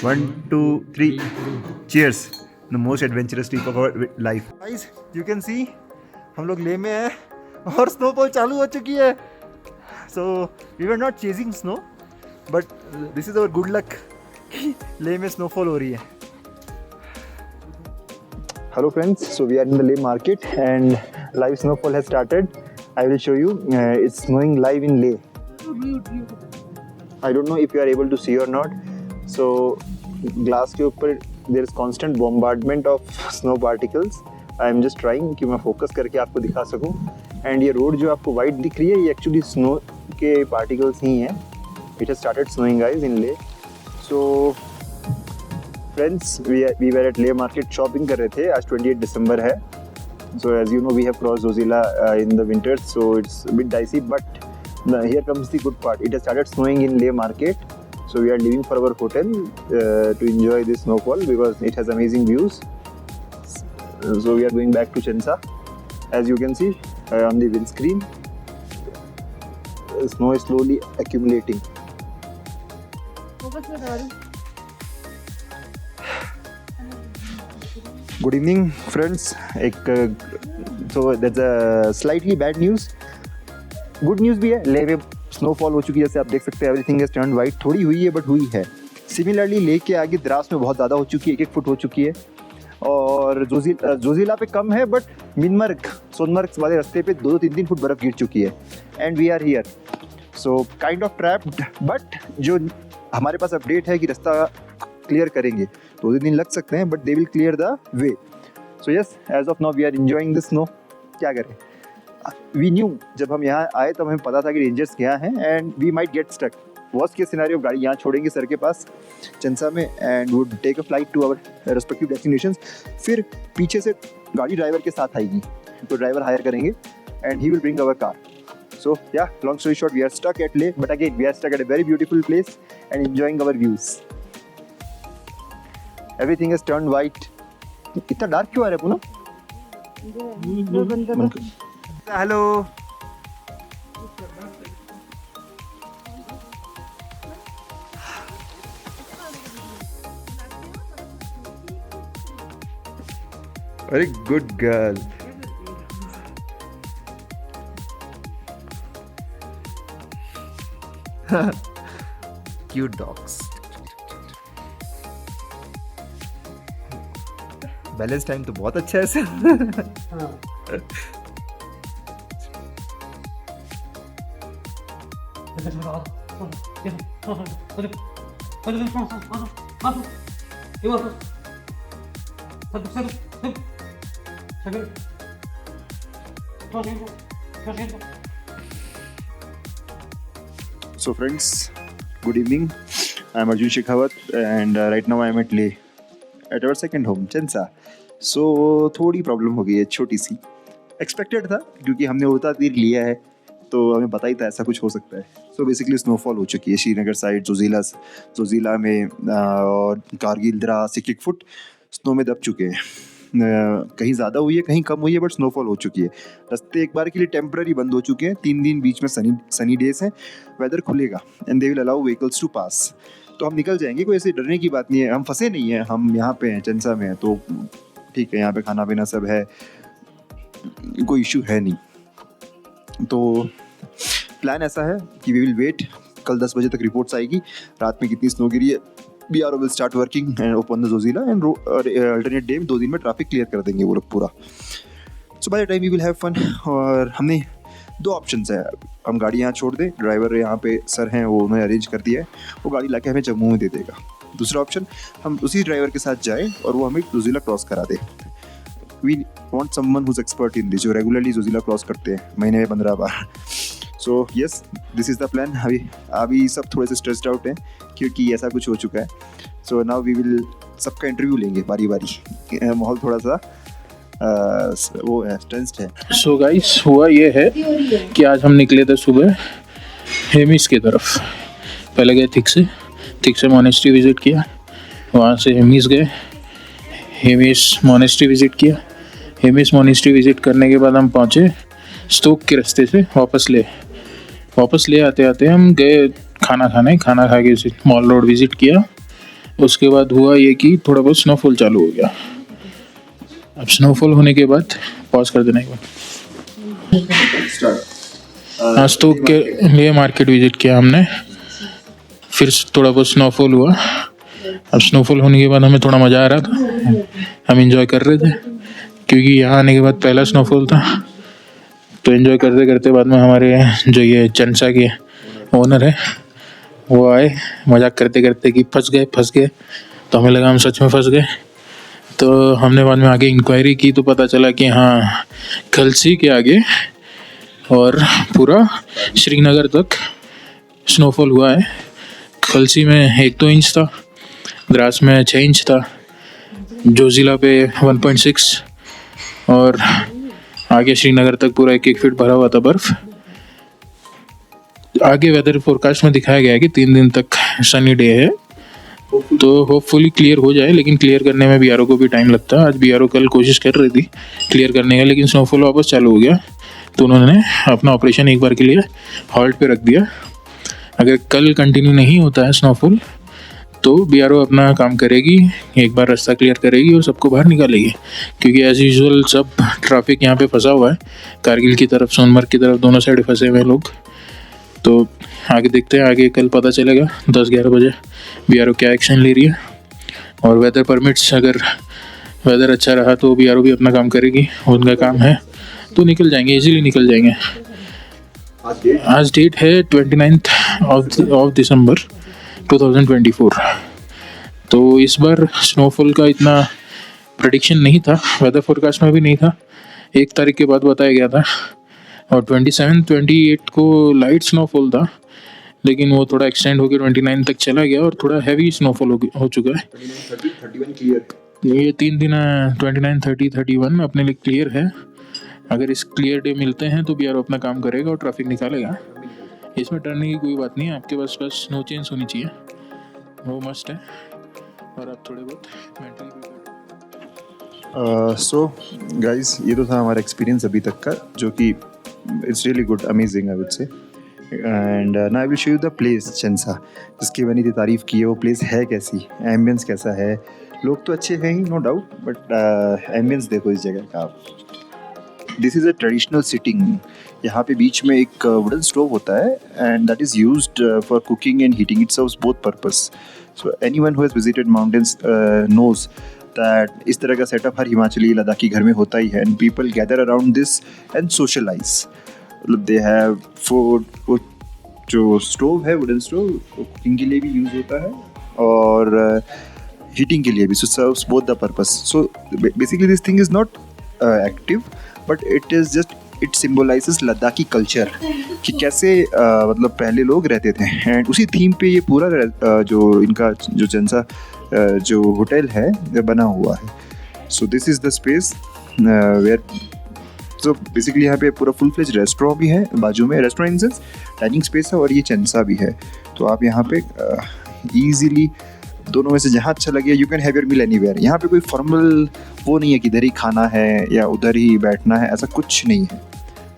1, 2, 3. Cheers. The most adventurous trip of our life. Guys, you can see हम लोग ले में हैं और स्नोफॉल चालू हो चुकी है. So we were not chasing snow, but this is our good luck कि ले में snowfall हो रही है. Hello friends, so we are in the Leh market and live snowfall has started. I will show you. It's snowing live in Leh. I don't know if you are able to see or not. So glass के ऊपर there is constant bombardment of snow particles. I am just trying कि मैं focus करके आपको दिखा सकूं. And ये road जो आपको white दिख रही है ये actually snow के particles ही हैं. It has started snowing guys in Leh. So friends, we were at Leh market shopping कर रहे थे. आज 28 दिसंबर है. So as you know we have crossed Zojila in the winters, so it's a bit dicey. But here comes the good part. It has started snowing in Leh market. So we are leaving for our hotel to enjoy this snowfall because it has amazing views. So we are going back to Chensa. As you can see on the windscreen, snow is slowly accumulating. Good evening, friends. So that's a slightly bad news. Good news भी है. लेह में snowfall हो चुकी है, जैसे आप देख सकते हैं. Everything has turn white. थोड़ी हुई है बट हुई है. सिमिलरली लेह के आगे द्रास में बहुत ज़्यादा हो चुकी है. 1 फुट हो चुकी है. और जोजिला पे कम है, बट मिनमर्ग सोनमर्ग वाले रास्ते पे 2-3 फुट बर्फ़ गिर चुकी है. And we are here. So kind of trapped. But जो हमारे पास अपडेट है कि रास्ता क्लियर करेंगे. 2 दिन लग सकते हैं, but they will clear the way. So yes, as of now we are enjoying the snow. क्या करें, वी न्यू जब हम यहाँ आए तब हमें पता था कि डेंजर्स क्या हैं and we might get stuck. Worst case scenario, गाड़ी यहाँ छोड़ेंगे सर के पास चंसा में and would take a flight to our respective destinations. फिर पीछे से गाड़ी ड्राइवर के साथ आएगी, तो ड्राइवर हायर करेंगे and he will bring our car. So yeah, long story short, we are stuck at Leh, but again we are stuck at a very beautiful place and enjoying our views. Everything has turned white. इतना dark क्यों आ रहा है Poonam? Hello. Very good girl. Cute dogs. Balance time तो बहुत अच्छा है sir. So friends, good evening. I am Arjun Shekhawat and right now I am at Leh at our second home, Chensa. So थोड़ी problem हो गई है, छोटी सी. Expected था क्योंकि हमने उड़ता तीर लिया है, तो हमें पता ही था ऐसा कुछ हो सकता है. सो बेसिकली स्नोफॉल हो चुकी है श्रीनगर साइड, जोजिला में और कारगिल, द्रास 1 फुट स्नो में दब चुके हैं. कहीं ज़्यादा हुई है, कहीं कम हुई है, बट स्नोफॉल हो चुकी है. रास्ते एक बार के लिए टेम्पररी बंद हो चुके हैं. 3 दिन बीच में सनी डेज हैं. वेदर खुलेगा and they will allow vehicles to pass. तो हम निकल जाएंगे, कोई ऐसे डरने की बात नहीं है. हम फंसे नहीं हैं, हम यहाँ पे हैं, चंसा में हैं, तो ठीक है. यहाँ पे खाना पीना सब है, कोई इशू है नहीं. तो प्लान ऐसा है कि वी विल वेट. कल 10 बजे तक रिपोर्ट्स आएगी रात में कितनी स्नो गिरी है. BRO will start working and open the Zojila and alternate day 2 दिन में ट्रैफिक क्लियर कर देंगे वो लोग पूरा. So by the time we will have fun. और हमने 2 ऑप्शंस है. हम गाड़ी यहाँ छोड़ दें, ड्राइवर यहाँ पे सर हैं, वो उन्होंने अरेंज कर दिया है, वो गाड़ी लाके हमें जम्मू में दे देगा. दूसरा ऑप्शन, हम उसी ड्राइवर के साथ जाएँ और वो हमें जोजिला क्रॉस करा दे. We want someone who's expert in this, जो रेगुलरली जोजिला क्रॉस करते हैं महीने में 15 बार. So yes, this is the plan. अभी सब थोड़े से स्ट्रेस्ड आउट हैं क्योंकि ऐसा कुछ हो चुका है. सो नाउ वी विल सबका इंटरव्यू लेंगे बारी बारी. माहौल थोड़ा सा वो है, टेंस्ड है. सो गाइस, हुआ ये है कि आज हम निकले थे सुबह हेमिस की तरफ. पहले गए थिक से मोनेस्ट्री विज़िट किया. वहाँ से हेमिस गए, हेमिस मोनेस्ट्री विज़िट किया. हेमिस मोनेस्ट्री विज़िट करने के बाद हम पहुँचे स्टोक के रास्ते से वापस ले आते आते हम गए खाना खा के मॉल रोड विज़िट किया. उसके बाद हुआ ये कि थोड़ा बहुत स्नोफॉल चालू हो गया। अब स्नोफॉल होने के बाद पॉज कर देना एक बार। आज तो के लिए मार्केट विजिट किया हमने, फिर थोड़ा बहुत स्नोफॉल हुआ। अब स्नोफॉल होने के बाद हमें थोड़ा मज़ा आ रहा था, हम इंजॉय कर रहे थे, क्योंकि यहाँ आने के बाद पहला स्नोफॉल था। तो एंजॉय करते करते बाद में हमारे जो ये चंसा के ओनर है वो आए, मजाक करते करते कि फंस गए। तो हमें लगा हम सच में फंस गए। तो हमने बाद में आगे इंक्वायरी की तो पता चला कि हाँ, खलसी के आगे और पूरा श्रीनगर तक स्नोफॉल हुआ है। खलसी में 1-2 इंच था, द्रास में 6 इंच था, जोजिला पे 1.6 और आगे श्रीनगर तक पूरा 1-1 फीट भरा हुआ था बर्फ। आगे वेदर फोरकास्ट में दिखाया गया है कि 3 दिन तक सनी डे है, तो होपफुली क्लियर हो जाए। लेकिन क्लियर करने में बीआरओ को भी टाइम लगता है। आज बीआरओ कल कोशिश कर रही थी क्लियर करने का, लेकिन स्नोफॉल वापस चालू हो गया, तो उन्होंने अपना ऑपरेशन एक बार के लिए हॉल्ट पे रख दिया। अगर कल कंटिन्यू नहीं होता है स्नोफॉल तो बीआरओ अपना काम करेगी, एक बार रास्ता क्लियर करेगी और सबको बाहर निकालेगी, क्योंकि एज यूजुअल सब ट्रैफिक यहाँ पे फंसा हुआ है। कारगिल की तरफ, सोनमर्ग की तरफ, दोनों साइड फंसे हुए हैं लोग। तो आगे देखते हैं, आगे कल पता चलेगा 10-11 बजे बीआरओ क्या एक्शन ले रही है। और वेदर परमिट्स, अगर वेदर अच्छा रहा तो बीआरओ भी अपना काम करेगी, उनका काम है, तो निकल जाएंगे, इजीली निकल जाएंगे। आज डेट है 29 ऑफ दिसंबर 2024। तो इस बार स्नोफॉल का इतना प्रेडिक्शन नहीं था, वेदर फोरकास्ट में भी नहीं था। 1 तारीख के बाद बताया गया था, और 27-28 को लाइट स्नोफॉल था, लेकिन वो थोड़ा एक्सटेंड होकर 29 तक चला गया और थोड़ा हैवी स्नोफॉल हो चुका है। 31 क्लियर। ये 3 दिन 29, 30, 31 अपने लिए क्लियर है। अगर इस क्लियर डे मिलते हैं तो बीआरओ अपना काम करेगा और ट्रैफिक निकालेगा। इसमें डरने की कोई बात नहीं है, आपके पास बस नो चेंज होनी चाहिए, वो मस्ट है, और आप थोड़े बहुत मेंटली सो गाइस, ये तो था हमारा एक्सपीरियंस अभी तक का, जो कि it's really good, amazing I would say. And now I will show you the place Chansa, जिसकी मैंने इतनी तारीफ़ की है। वो प्लेस है कैसी, एम्बियंस कैसा है। लोग तो अच्छे हैं ही, नो डाउट, बट एम्बियंस देखो इस जगह का आप। This is a traditional sitting. यहाँ पे बीच में एक वुडन स्टोव होता है, and that is used for cooking and heating. It serves both purpose. So anyone who has visited mountains knows that इस तरह का सेटअप हर हिमाचली लद्दाखी घर में होता ही है। And people gather around this and socialise. मतलब दे हैव फूड। वो जो स्टोव है, वुडन स्टोव, कुकिंग के लिए भी यूज़ होता है और हीटिंग के लिए भी। So serves both the purpose. So basically this thing is not active, but it is just, it symbolises Ladakhi culture, कि कैसे मतलब पहले लोग रहते थे। एंड उसी थीम पे ये पूरा जो इनका जो चंसा जो होटल है बना हुआ है। So this is the space where, so basically यहाँ पे पूरा फुल फ्लेज रेस्टोरेंट भी है बाजू में। Restaurant in sense dining space है, और ये चंसा भी है। तो आप यहाँ पे ईजीली दोनों में से जहाँ अच्छा लगे, you can have your meal anywhere. यहाँ पे कोई फॉर्मल वो नहीं है कि इधर ही खाना है या उधर ही बैठना है, ऐसा कुछ नहीं है।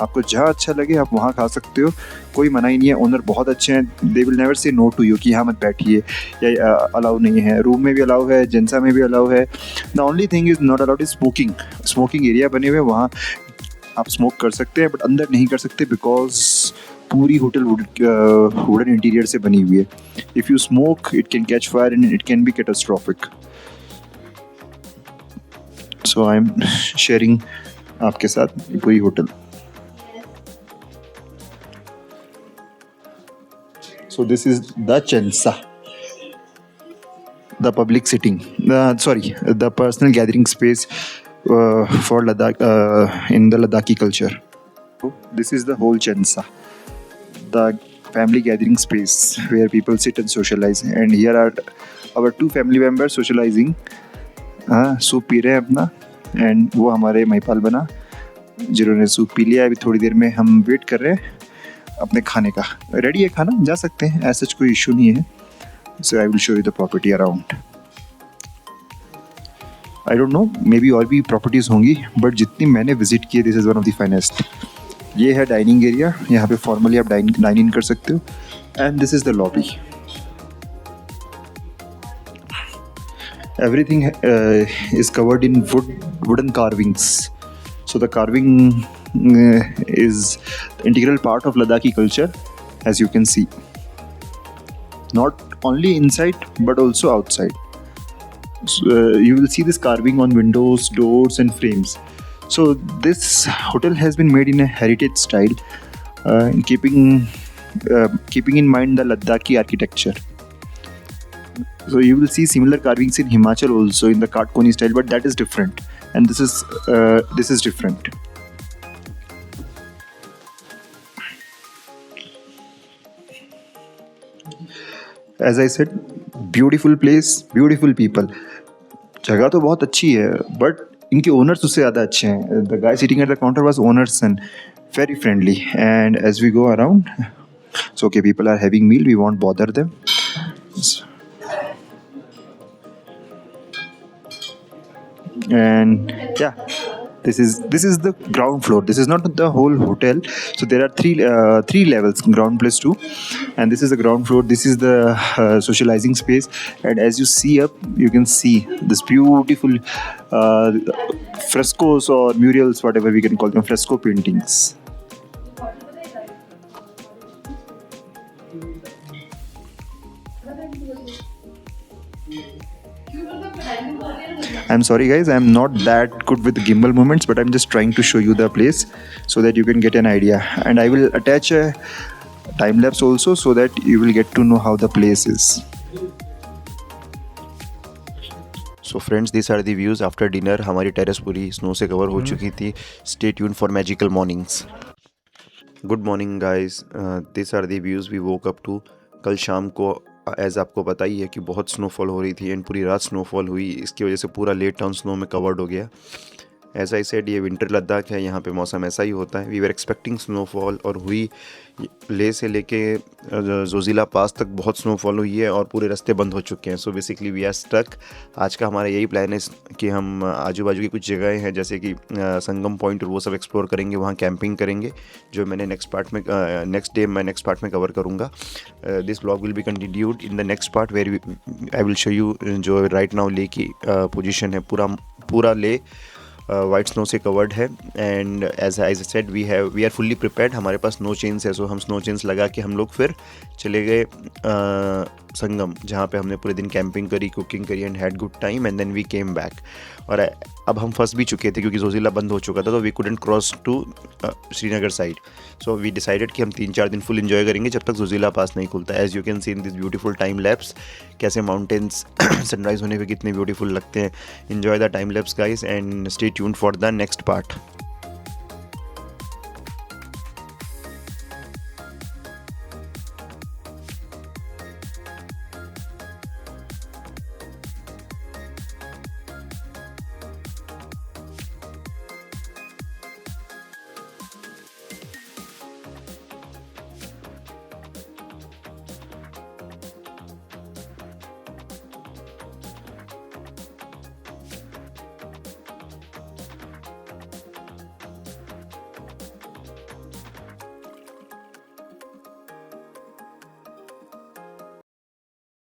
आपको जहाँ अच्छा लगे आप वहाँ खा सकते हो, कोई मना ही नहीं है। ओनर बहुत अच्छे हैं, they will never say no to you कि यहाँ मत बैठिए या अलाउ नहीं है। रूम में भी अलाउ है, जंसा में भी अलाउ है। The only thing is not allowed is smoking. Smoking area बने हुए, वहाँ आप स्मोक कर सकते हैं, बट अंदर नहीं कर सकते, बिकॉज पूरी होटल वुडन इंटीरियर से बनी हुई है। If you smoke it can catch fire and it can be catastrophic. So I am sharing आपके साथ पूरी hotel. So this is the Chensa, the public sitting, the personal gathering space for Ladakh in the Ladakhi culture. This is the whole Chensa, the family gathering space where people sit and socialize. And here are our 2 family members socializing. Soup P रहे हैं अपना, and वो हमारे महिपाल बना जिन्होंने soup P लिया। अभी थोड़ी देर में हम वेट कर रहे हैं अपने खाने का। रेडी है खाना, जा सकते हैं, ऐसा कोई इशू नहीं है। So I will show you the property around. I don't know, maybe और भी प्रॉपर्टीज़ होंगी, बट जितनी मैंने विजिट की है, this is one of the finest. ये है डाइनिंग एरिया, यहाँ पे फॉर्मली आप डाइन इन कर सकते हो। And this is the lobby. everything is covered in wooden carvings. So the carving is the integral part of Ladakhi culture, as you can see. Not only inside but also outside. So, you will see this carving on windows, doors, and frames. So this hotel has been made in a heritage style, keeping in mind the Ladakhi architecture. So you will see similar carvings in Himachal also in the Katkoni style, but that is different, and this is different. As I said, beautiful place, beautiful people. जगह तो बहुत अच्छी है, but इनके owners उससे ज़्यादा अच्छे हैं. The guy sitting at the counter was owners and very friendly. And as we go around, so okay, people are having meal, we won't bother them. And yeah, this is the ground floor. This is not the whole hotel. So there are three levels, ground plus 2, and this is the ground floor. This is the socializing space, and as you see up, you can see this beautiful frescoes or murals, whatever we can call them, fresco paintings. I'm sorry guys, I'm not that good with gimbal movements, but I'm just trying to show you the place so that you can get an idea. And I will attach a time lapse also so that you will get to know how the place is. So friends, this are the views after dinner. हमारी terrace पूरी snow से cover हो चुकी थी. Stay tune for magical mornings. Good morning guys, this are the views we woke up to. कल शाम को as आपको पता ही है कि बहुत स्नोफॉल हो रही थी एंड पूरी रात स्नोफॉल हुई. इसकी वजह से पूरा लेक टाउन स्नो में कवर्ड हो गया. एज आई सेड, ये विंटर लद्दाख है, यहाँ पे मौसम ऐसा ही होता है. वी वर एक्सपेक्टिंग स्नोफॉल और हुई. ले से लेके जोजिला पास तक बहुत स्नोफॉल हुई है और पूरे रास्ते बंद हो चुके हैं. So basically we are stuck. आज का हमारा यही प्लान है कि हम आजू बाजू की कुछ जगहें हैं जैसे कि संगम पॉइंट और वो सब एक्सप्लोर करेंगे. वहाँ कैंपिंग करेंगे जो मैंने नेक्स्ट पार्ट में कवर करूँगा. This blog will be continued in the next part where I will show you जो राइट नाउ ले की पोजिशन है. पूरा ले वाइट स्नो से कवर्ड है. And as I said, we are fully prepared. हमारे पास स्नो चेन्स है, सो हम स्नो चेन्स लगा के हम लोग फिर चले गए संगम, जहाँ पे हमने पूरे दिन कैंपिंग करी, कुकिंग करी and had good time and then we came back. और अब हम फंस भी चुके थे क्योंकि जोजिला बंद हो चुका था, तो we couldn't cross to Srinagar side. So we decided कि हम 3-4 दिन फुल इन्जॉय करेंगे जब तक जोजिला पास नहीं खुलता. As you can see in this beautiful time lapse कैसे माउंटेन्स सनराइज होने पे कितने ब्यूटीफुल लगते हैं. Enjoy the time lapse guys and stay tuned for the next part.